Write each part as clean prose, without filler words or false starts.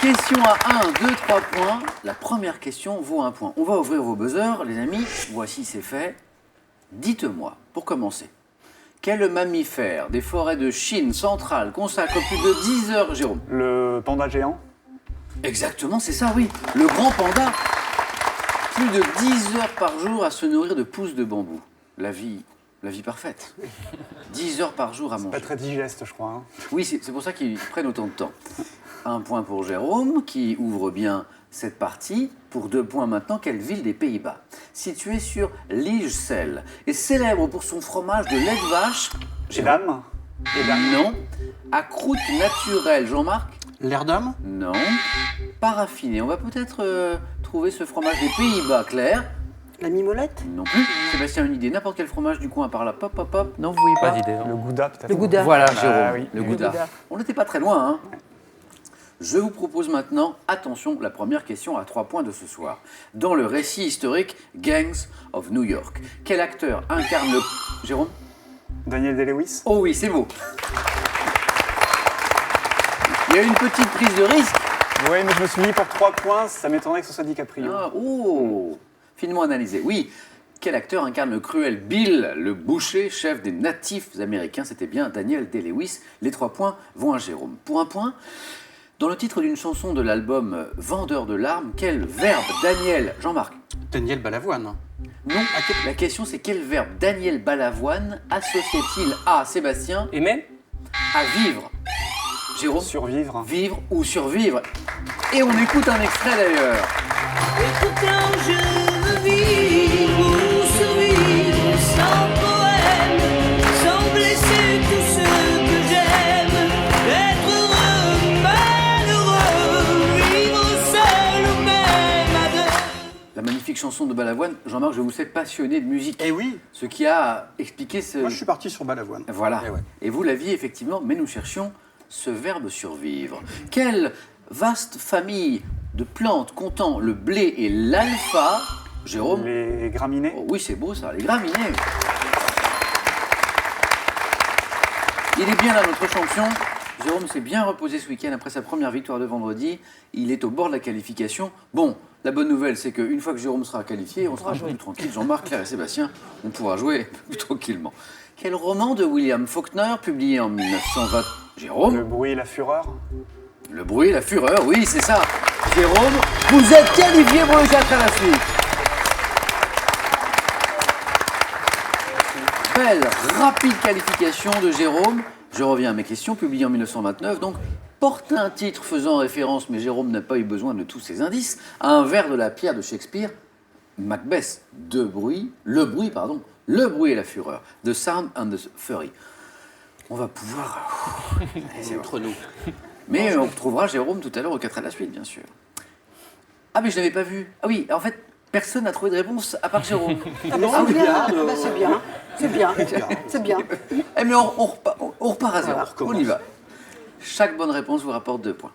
Question à 1, 2, 3 points. La première question vaut 1 point. On va ouvrir vos buzzers, les amis. Voici, c'est fait. Dites-moi, pour commencer, quel mammifère des forêts de Chine centrale consacre plus de 10 heures, Jérôme? Le panda géant. Exactement, c'est ça, oui. Le grand panda. Plus de 10 heures par jour à se nourrir de pousses de bambou. La vie parfaite. 10 heures par jour à manger. Pas très digeste, je crois. Hein. Oui, c'est pour ça qu'ils prennent autant de temps. 1 point pour Jérôme, qui ouvre bien cette partie. Pour 2 points maintenant, quelle ville des Pays-Bas, située sur Liegesel, est célèbre pour son fromage de lait de vache? Edam. Non. À croûte naturelle, Jean-Marc? L'Erdam? Non. Paraffiné. On va peut-être trouver ce fromage des Pays-Bas, Claire? La mimolette? Non plus. Sébastien, une idée. N'importe quel fromage du coin par là. Pop, pop, pop. Non, vous voyez pas? Pas d'idée. Le gouda, peut-être. Le gouda. Voilà, Jérôme. oui. Le gouda. Gouda. On n'était pas très loin, hein. Je vous propose maintenant, attention, la première question à 3 points de ce soir. Dans le récit historique Gangs of New York, quel acteur incarne le... Jérôme? Daniel Day-Lewis. Oh oui, c'est beau. Il y a eu une petite prise de risque. Oui, mais je me suis mis pour 3 points, ça m'étonnerait que ce soit DiCaprio. Ah, oh, finement analysé. Oui, quel acteur incarne le cruel Bill, le boucher, chef des natifs américains? C'était bien Daniel Day-Lewis. Les 3 points vont à Jérôme. Pour 1 point, dans le titre d'une chanson de l'album Vendeur de larmes, quel verbe Daniel... Jean-Marc? Daniel Balavoine. Non, la question c'est quel verbe Daniel Balavoine associe-t-il à Sébastien? Aimer? À vivre. Jérôme? Survivre. Vivre ou survivre. Et on écoute un extrait d'ailleurs. Et pourtant je vis pour survivre sans poème, sans blesser tous ceux que j'aime, être heureux, malheureux, vivre seul au même adresse. La magnifique chanson de Balavoine. Jean-Marc, je vous sais passionné de musique. Eh oui, Ce qui a expliqué ce... moi je suis parti sur Balavoine. Voilà. Eh ouais. Et vous l'aviez effectivement, mais nous cherchions ce verbe survivre. Quelle vaste famille de plantes comptant le blé et l'alpha, Jérôme? Les graminées. Oh oui, c'est beau ça, les graminées. Il est bien là, notre champion. Jérôme s'est bien reposé ce week-end après sa première victoire de vendredi. Il est au bord de la qualification. Bon, la bonne nouvelle, c'est qu'une fois que Jérôme sera qualifié, on sera un peu plus tranquille. Jean-Marc, Claire et Sébastien, on pourra jouer plus tranquillement. Quel roman de William Faulkner, publié en 1920? Jérôme? Le bruit et la fureur. Le bruit et la fureur, oui, c'est ça. Jérôme, vous êtes qualifié pour le 4 à la suite. Belle, rapide qualification de Jérôme. Je reviens à mes questions, publiées en 1929, donc porte un titre faisant référence, mais Jérôme n'a pas eu besoin de tous ces indices, à un vers de la pierre de Shakespeare, Macbeth, le bruit et la fureur, The Sound and the Fury. On va pouvoir... C'est entre nous. Mais on retrouvera Jérôme tout à l'heure au 4 à la suite, bien sûr. Ah, mais je ne l'avais pas vu. Ah oui, en fait, personne n'a trouvé de réponse à part Jérôme. Ah bah c'est bien, ah bah c'est bien, c'est bien, c'est bien. Eh, mais on repart à zéro. Voilà, on On y va. Chaque bonne réponse vous rapporte 2 points.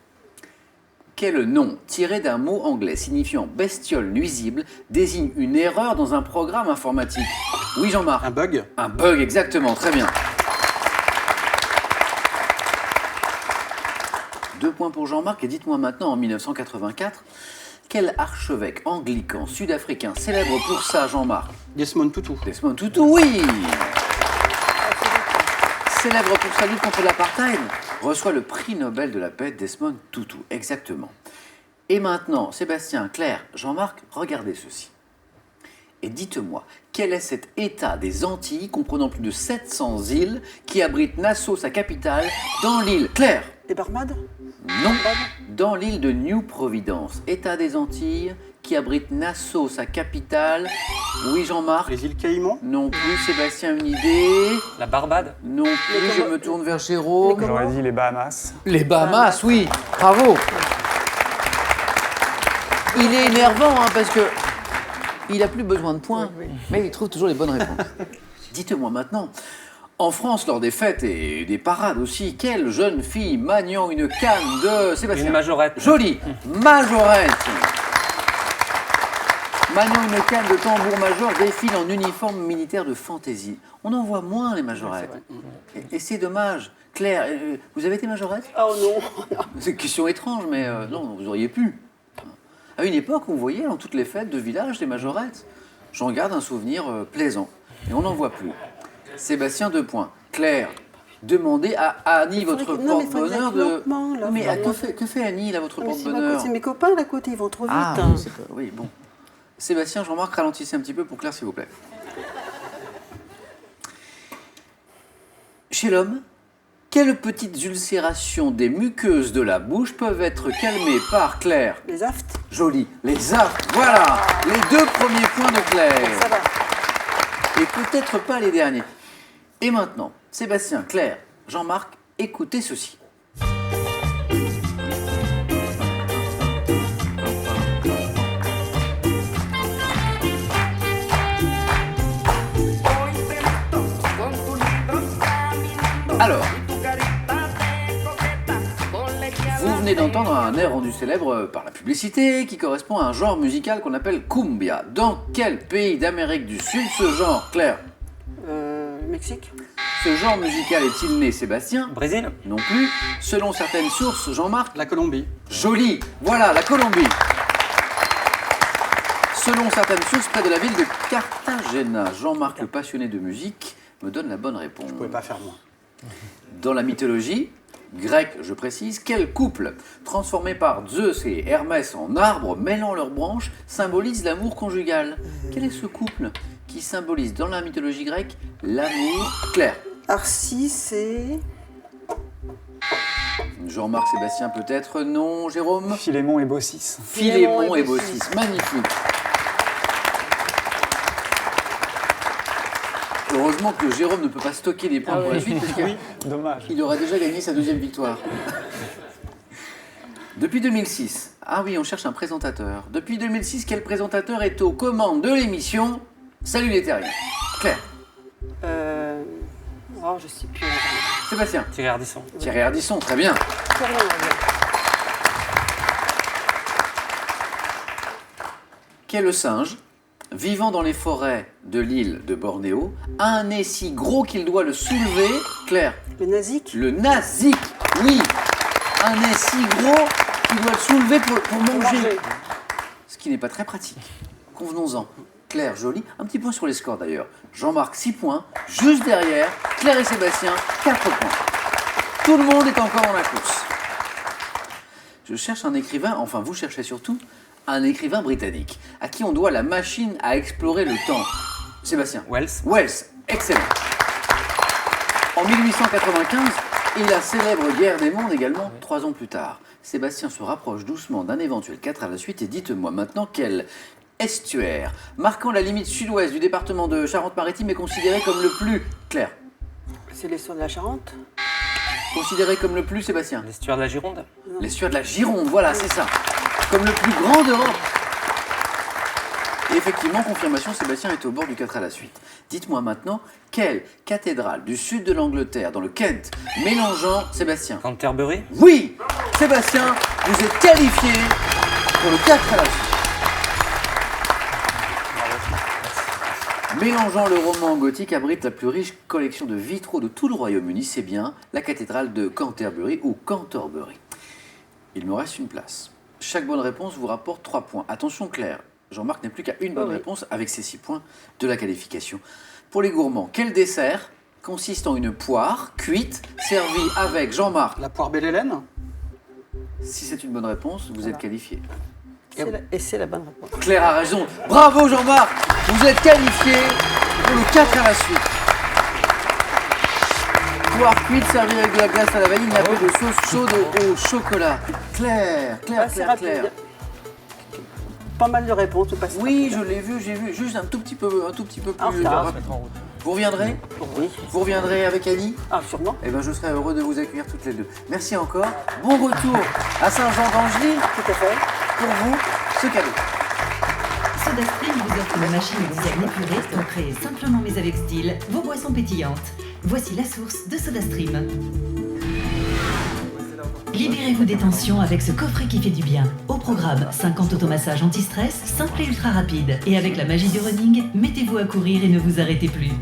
Quel nom, tiré d'un mot anglais signifiant bestiole nuisible, désigne une erreur dans un programme informatique? Oui, Jean-Marc. Un bug? Un bug, exactement, très bien. 2 points pour Jean-Marc, et dites-moi maintenant, en 1984, quel archevêque anglican sud-africain célèbre pour ça, Jean-Marc? Desmond Tutu. Desmond Tutu, oui. Célèbre pour sa lutte contre l'apartheid, reçoit le prix Nobel de la paix Desmond Tutu, exactement. Et maintenant, Sébastien, Claire, Jean-Marc, regardez ceci. Et dites-moi, quel est cet État des Antilles comprenant plus de 700 îles qui abrite Nassau, sa capitale, dans l'île Claire? Les Barbades? Non, dans l'île de New Providence, État des Antilles qui abrite Nassau, sa capitale. Oui, Jean-Marc? Les îles Caïmans? Non plus, Sébastien, une idée? La Barbade? Non plus, je me tourne vers Jérôme. J'aurais dit les Bahamas. Les Bahamas, oui, bravo. Il est énervant, hein, parce que il n'a plus besoin de points, mais il trouve toujours les bonnes réponses. Dites-moi maintenant, en France, lors des fêtes et des parades aussi, quelle jeune fille maniant une canne de... Sébastien? Une majorette. Jolie, majorette. Maniant une canne de tambour-major défile en uniforme militaire de fantaisie. On en voit moins les majorettes. Et c'est dommage. Claire, vous avez été majorette? Oh non. C'est une question étrange, mais non, vous auriez pu. À une époque, on voyait dans toutes les fêtes de village des majorettes. J'en garde un souvenir plaisant. Et on n'en voit plus. Sébastien, 2 points. Claire, demandez à Annie, votre porte-bonheur, de... Non, mais que fait Annie, là, votre mais porte-bonheur? c'est mes copains à côté, ils vont trop vite. Ah, hein. oui, c'est pas... oui, bon. Sébastien, Jean-Marc, ralentissez un petit peu pour Claire, s'il vous plaît. Chez l'homme, quelles petites ulcérations des muqueuses de la bouche peuvent être calmées par Claire? Les aftes, Joli, les aftes, voilà, les 2 premiers points de Claire. ça va. Et peut-être pas les derniers. Et maintenant, Sébastien, Claire, Jean-Marc, écoutez ceci. Alors, vous venez d'entendre un air rendu célèbre par la publicité qui correspond à un genre musical qu'on appelle cumbia. Dans quel pays d'Amérique du Sud ce genre, Claire? Mexique. Ce genre musical est-il né, Sébastien? Brésil. Non plus. Selon certaines sources, Jean-Marc? La Colombie. Joli. Voilà, la Colombie. Selon certaines sources, près de la ville de Cartagena. Jean-Marc, le passionné de musique, me donne la bonne réponse. Vous pouvez pas faire moins. Dans la mythologie grecque, je précise, quel couple, transformé par Zeus et Hermès en arbre, mêlant leurs branches, symbolise l'amour conjugal? Quel est ce couple qui symbolise dans la mythologie grecque l'amour? Claire? Arcis et... Jean-Marc, Sébastien peut-être? Non, Jérôme? Philémon et Baucis. Philémon et Baucis, magnifique. Heureusement que Jérôme ne peut pas stocker des points pour la suite, parce Dommage. qu'il aurait déjà gagné sa 2e victoire. Depuis 2006, ah oui, on cherche un présentateur. Depuis 2006, quel présentateur est aux commandes de l'émission Salut les terriens? Claire? Oh, je sais plus. Sébastien? Thierry Ardisson. Thierry Ardisson, très bien. C'est rien, Quel singe, vivant dans les forêts de l'île de Bornéo, a un nez si gros qu'il doit le soulever? Claire? Le nazique. Le nasique, oui. Un nez si gros qu'il doit le soulever pour manger. Ce qui n'est pas très pratique. Convenons-en. Claire, joli. Un petit point sur les scores d'ailleurs. Jean-Marc, 6 points. Juste derrière, Claire et Sébastien, 4 points. Tout le monde est encore dans la course. Je cherche un écrivain, enfin vous cherchez surtout, un écrivain britannique, à qui on doit la machine à explorer le temps. Sébastien? Wells. Wells, excellent. En 1895, et la célèbre guerre des mondes également, 3 ans plus tard. Sébastien se rapproche doucement d'un éventuel 4 à la suite et dites-moi maintenant quel estuaire, marquant la limite sud-ouest du département de Charente-Maritime, est considéré comme le plus... Claire? C'est l'estuaire de la Charente. Considéré comme le plus, Sébastien? L'estuaire de la Gironde. L'estuaire de la Gironde, voilà, c'est ça. Comme le plus grand d'Europe. Et effectivement, confirmation, Sébastien est au bord du 4 à la suite. Dites-moi maintenant, quelle cathédrale du sud de l'Angleterre, dans le Kent, mélangeant... Sébastien? Canterbury. Oui! Sébastien, vous êtes qualifié pour le 4 à la suite. Mélangeant le roman gothique abrite la plus riche collection de vitraux de tout le Royaume-Uni, c'est bien la cathédrale de Canterbury ou Canterbury. Il me reste une place. Chaque bonne réponse vous rapporte 3 points. Attention Claire, Jean-Marc n'a plus qu'à une bonne réponse avec ses 6 points de la qualification. Pour les gourmands, quel dessert consiste en une poire cuite servie avec Jean-Marc? La poire belle Hélène. Si c'est une bonne réponse, vous êtes qualifié. Et c'est la bonne réponse. Claire a raison. Bravo Jean-Marc, vous êtes qualifié pour le 4 à la suite. Poire cuite servie avec de la glace à la vanille, nappée de sauce chaude au chocolat. Claire. C'est rapide. Pas mal de réponses, vous passez. Oui, je l'ai vu, j'ai vu. Juste un tout petit peu plus. En retard. Vous reviendrez? Oui. Vous reviendrez avec Annie? Ah, sûrement. Eh bien, je serai heureux de vous accueillir toutes les deux. Merci encore. Bon retour à Saint-Jean-d'Angely. Tout à fait. Pour vous, ce cadeau. SodaStream vous offre une machine à design épuré pour créer simplement mais avec style vos boissons pétillantes. Voici la source de SodaStream. Libérez-vous des tensions avec ce coffret qui fait du bien. Au programme, 50 automassages anti-stress, simple et ultra rapide. Et avec la magie du running, mettez-vous à courir et ne vous arrêtez plus.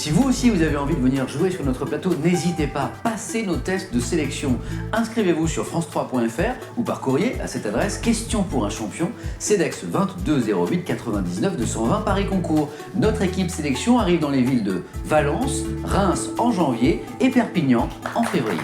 Si vous aussi vous avez envie de venir jouer sur notre plateau, n'hésitez pas, passez nos tests de sélection. Inscrivez-vous sur france3.fr ou par courrier à cette adresse, question pour un champion, CEDEX 22 08 99 220 Paris Concours. Notre équipe sélection arrive dans les villes de Valence, Reims en janvier et Perpignan en février.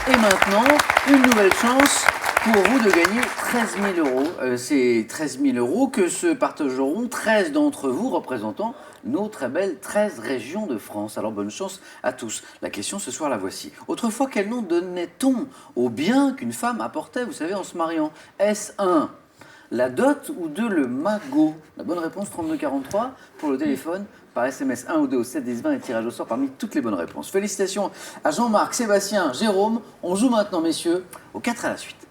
Et maintenant, une nouvelle chance pour vous de gagner 13 000 euros. C'est 13 000 euros que se partageront 13 d'entre vous représentant nos très belles 13 régions de France. Alors bonne chance à tous. La question ce soir, la voici. Autrefois, quel nom donnait-on au bien qu'une femme apportait, vous savez, en se mariant? Est-ce 1, la dot, ou 2, le magot? La bonne réponse, 3243 pour le téléphone. Par SMS 1 ou 2 au 7 10 20 et tirage au sort parmi toutes les bonnes réponses. Félicitations à Jean-Marc, Sébastien, Jérôme. On joue maintenant, messieurs, aux 4 à la suite.